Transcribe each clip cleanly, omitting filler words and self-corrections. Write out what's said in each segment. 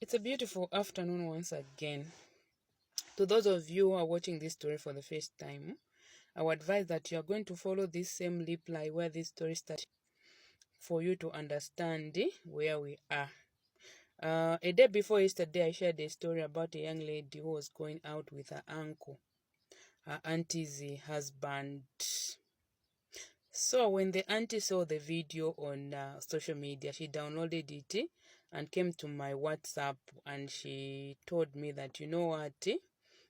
It's a beautiful afternoon once again. To those of you who are watching this story for the first time, I would advise that you are going to follow this same reply where this story starts for you to understand where we are. A day before yesterday, I shared a story about a young lady who was going out with her uncle, her auntie's husband. So when the auntie saw the video on social media, she downloaded it and came to my WhatsApp and she told me that, you know what,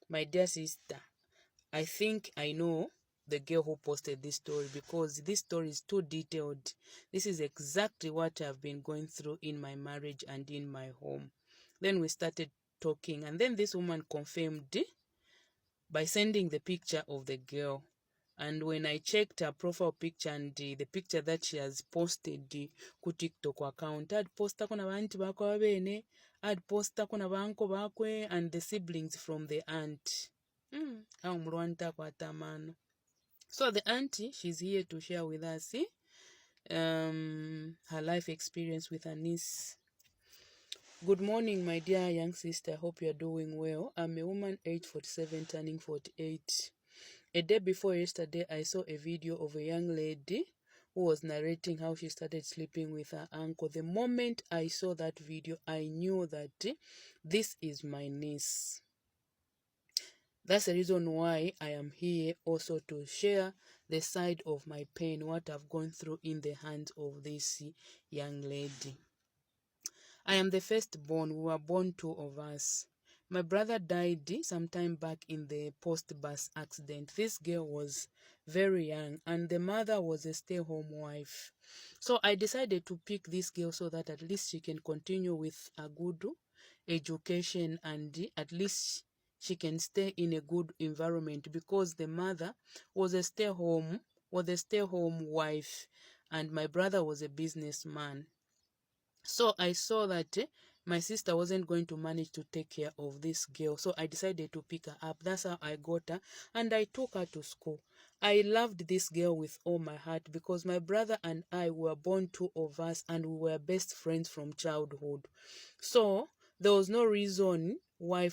my dear sister, I think I know the girl who posted this story because this story is too detailed. This is exactly what I've been going through in my marriage and in my home. Then we started talking, and then this woman confirmed by sending the picture of the girl. And when I checked her profile picture and the picture that she has posted ku TikTok account, I'd posta kuna banti bakwe bene, I'd posta kuna banko bakwe and the siblings from the aunt. So the auntie, she's here to share with us her life experience with her niece. Good morning, my dear young sister. Hope you're doing well. I'm a woman, age 47, turning 48. A day before yesterday, I saw a video of a young lady who was narrating how she started sleeping with her uncle. The moment I saw that video, I knew that this is my niece. That's the reason why I am here also to share the side of my pain, what I've gone through in the hands of this young lady. I am the firstborn. We were born two of us. My brother died some time back in the post-bus accident. This girl was very young and the mother was a stay-home wife. So I decided to pick this girl so that at least she can continue with a good education and at least she can stay in a good environment because the mother was a stay-home wife and my brother was a businessman. So I saw that my sister wasn't going to manage to take care of this girl. So I decided to pick her up. That's how I got her. And I took her to school. I loved this girl with all my heart because my brother and I were born two of us and we were best friends from childhood. So there was no reason why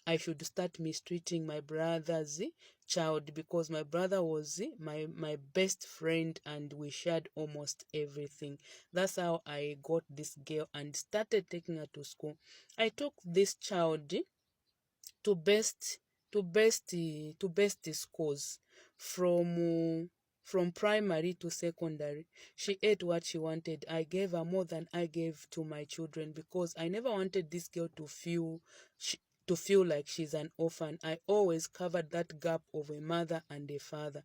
I should start mistreating my brother's child because my brother was my best friend and we shared almost everything. That's how I got this girl and started taking her to school. I took this child to best schools from primary to secondary. She ate what she wanted. I gave her more than I gave to my children because I never wanted this girl to feel like she's an orphan. I always covered that gap of a mother and a father.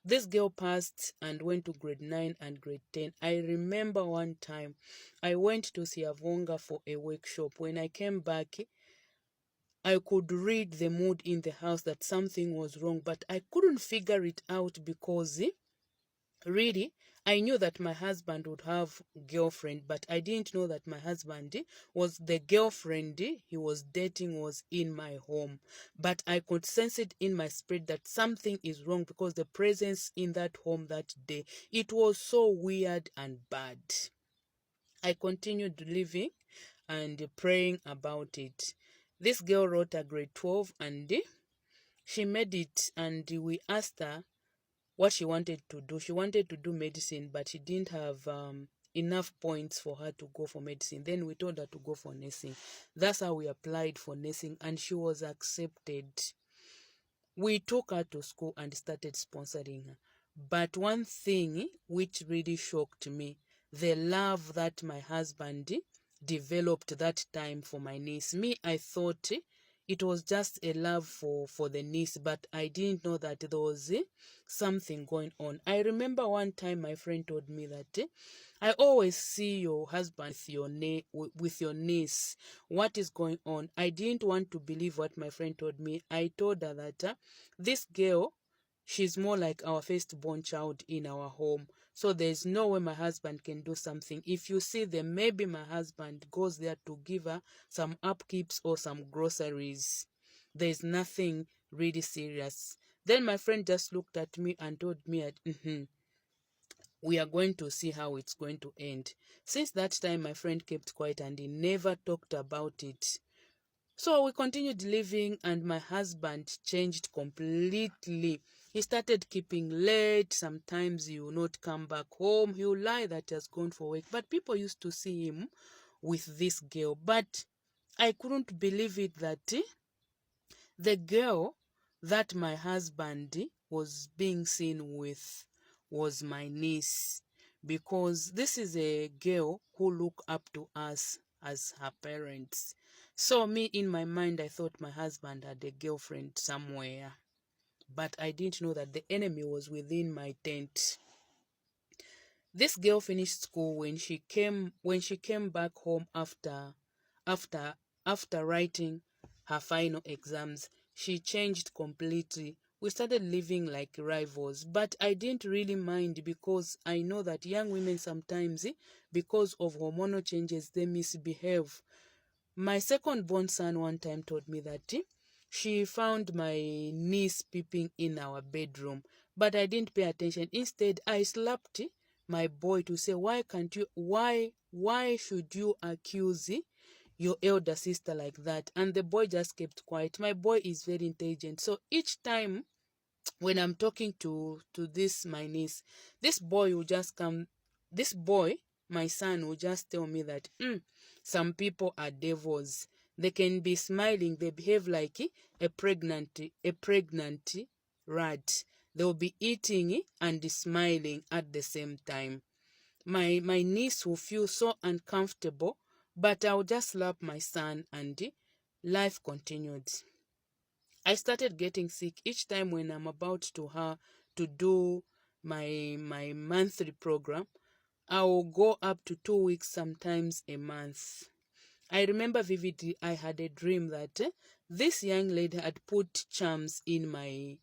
This girl passed and went to grade 9 and grade 10. I remember one time I went to Siavonga for a workshop. When I came back, I could read the mood in the house that something was wrong, but I couldn't figure it out because really, I knew that my husband would have girlfriend, but I didn't know that my husband was the girlfriend he was dating was in my home. But I could sense it in my spirit that something is wrong because the presence in that home that day, it was so weird and bad. I continued living and praying about it. This girl wrote a grade 12 and she made it, and we asked her what she wanted to do. She wanted to do medicine, but she didn't have enough points for her to go for medicine. Then we told her to go for nursing. That's how we applied for nursing, and she was accepted. We took her to school and started sponsoring her. But one thing which really shocked me, the love that my husband developed that time for my niece. Me, I thought it was just a love for the niece, but I didn't know that there was something going on. I remember one time my friend told me that I always see your husband with your niece. What is going on? I didn't want to believe what my friend told me. I told her that this girl, she's more like our firstborn child in our home. So there's no way my husband can do something. If you see them, maybe my husband goes there to give her some upkeeps or some groceries. There's nothing really serious. Then my friend just looked at me and told me, we are going to see how it's going to end. Since that time, my friend kept quiet and he never talked about it. So we continued living, and my husband changed completely. He started keeping late. Sometimes he will not come back home. He will lie that he has gone for work. But people used to see him with this girl. But I couldn't believe it that the girl that my husband was being seen with was my niece, because this is a girl who look up to us as her parents. So me, in my mind, I thought my husband had a girlfriend somewhere, but I didn't know that the enemy was within my tent. This girl finished school. When she came back home after after writing her final exams, she changed completely. We started living like rivals, but I didn't really mind, because I know that young women sometimes, because of hormonal changes, they misbehave. My second born son one time told me that she found my niece peeping in our bedroom, but I didn't pay attention. Instead, I slapped my boy to say, why can't you, why should you accuse your elder sister like that? And the boy just kept quiet. My boy is very intelligent. So each time when I'm talking to this my niece, this boy will just come. This boy, my son, will just tell me that some people are devils. They can be smiling. They behave like a pregnant rat. They'll be eating and smiling at the same time. My niece will feel so uncomfortable, but I'll just slap my son, and life continued. I started getting sick each time when I'm about to do my monthly program. I will go up to 2 weeks, sometimes a month. I remember vividly I had a dream that this young lady had put charms in my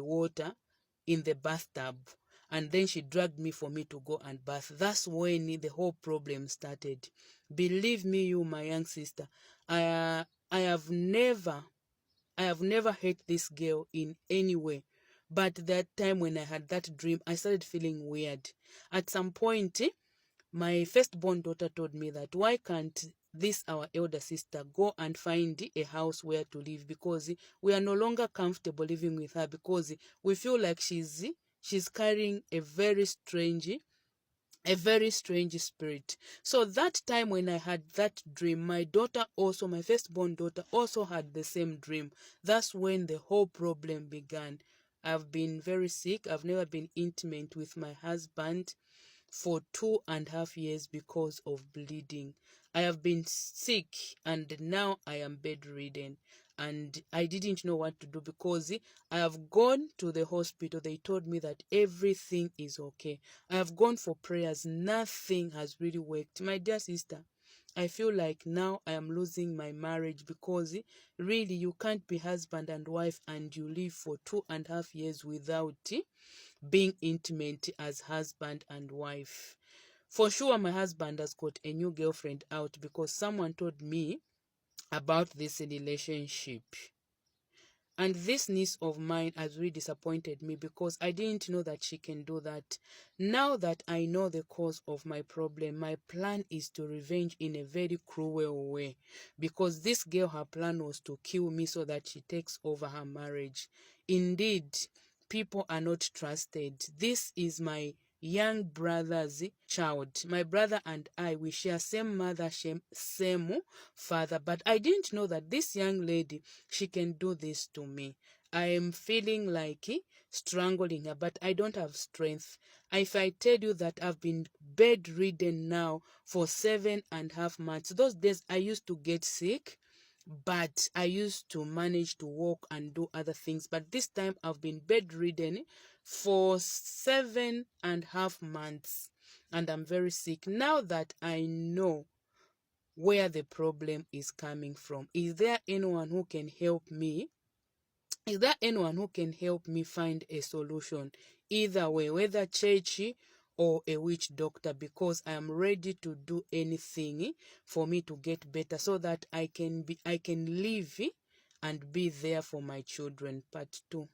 water in the bathtub, and then she dragged me for me to go and bath. That's when the whole problem started. Believe me, you, my young sister, I have never hate this girl in any way. But that time when I had that dream, I started feeling weird. At some point, my firstborn daughter told me that why can't this our elder sister go and find a house where to live, because we are no longer comfortable living with her, because we feel like she's carrying a very strange spirit. So that time when I had that dream, my firstborn daughter also had the same dream. That's when the whole problem began. I've been very sick. I've never been intimate with my husband for 2.5 years because of bleeding. I have been sick, and now I am bedridden. And I didn't know what to do, because I have gone to the hospital. They told me that everything is okay. I have gone for prayers. Nothing has really worked. My dear sister, I feel like now I am losing my marriage, because really you can't be husband and wife and you live for 2.5 years without being intimate as husband and wife. For sure, my husband has got a new girlfriend out, because someone told me about this relationship. And this niece of mine has really disappointed me, because I didn't know that she can do that. Now that I know the cause of my problem, my plan is to revenge in a very cruel way. Because this girl, her plan was to kill me so that she takes over her marriage. Indeed, people are not trusted. This is my young brother's child. My brother and I, we share same mother, same father. But I didn't know that this young lady, she can do this to me. I am feeling like strangling her, but I don't have strength. If I tell you that I've been bedridden now for 7.5 months, those days I used to get sick, but I used to manage to walk and do other things. But this time I've been bedridden for 7.5 months, and I'm very sick. Now that I know where the problem is coming from, is there anyone who can help me? Is there anyone who can help me find a solution? Either way, whether churchy or a witch doctor, because I am ready to do anything for me to get better, so that I can live and be there for my children. Part 2.